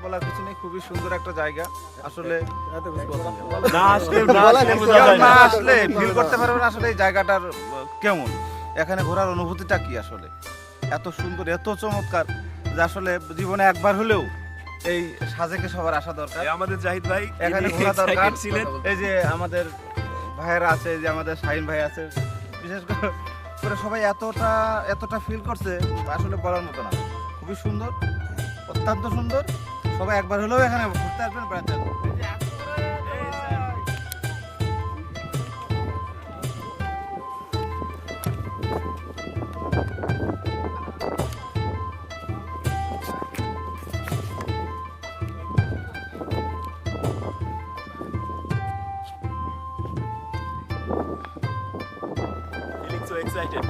বলার কিছু নেই, খুবই সুন্দর একটা জায়গা আসলে। না আসলে না আসলে ফিল করতে পারবেন আসলে এই জায়গাটার কেমন, এখানে ঘোরার অনুভূতিটা কি আসলে এত সুন্দর এত চমৎকার যে আসলে জীবনে একবার হলেও এই সাজেকে সবার আসা দরকার। আমাদের জাহিদ ভাই এখানে ইনি ঘোরা দরকার excited ছিলেন। এই যে আমাদের ভাইয়েরা আছে, এই যে আমাদের শাহিন ভাই আছে, বিশেষ করে সবাই এতটা ফিল করছে আসলে বলার মতো না। খুবই সুন্দর, অত্যন্ত সুন্দর। সবাই একবার হলেও এখানে ঘুরতে আসবেন, বেড়াতে আসবেন। Feeling so excited.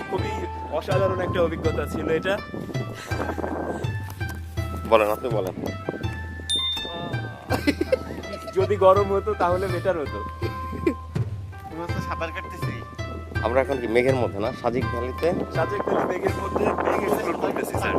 খুবই অসাধারণ একটা অভিজ্ঞতা ছিল এটা। বলেন, আপনি বলেন। যদি গরম হতো তাহলে বেটার হতো। সাঁতার কাটতেছি আমরা এখন কি মেঘের মধ্যে না, সাজিক ভ্যালিতে? সাজেক ভ্যালি মেঘের মধ্যে মেঘ এক্সপ্লোর করতেছি স্যার।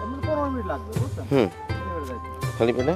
এমনি 15 মিনিট লাগবে, বুঝছেন? হুম, খালি পেটে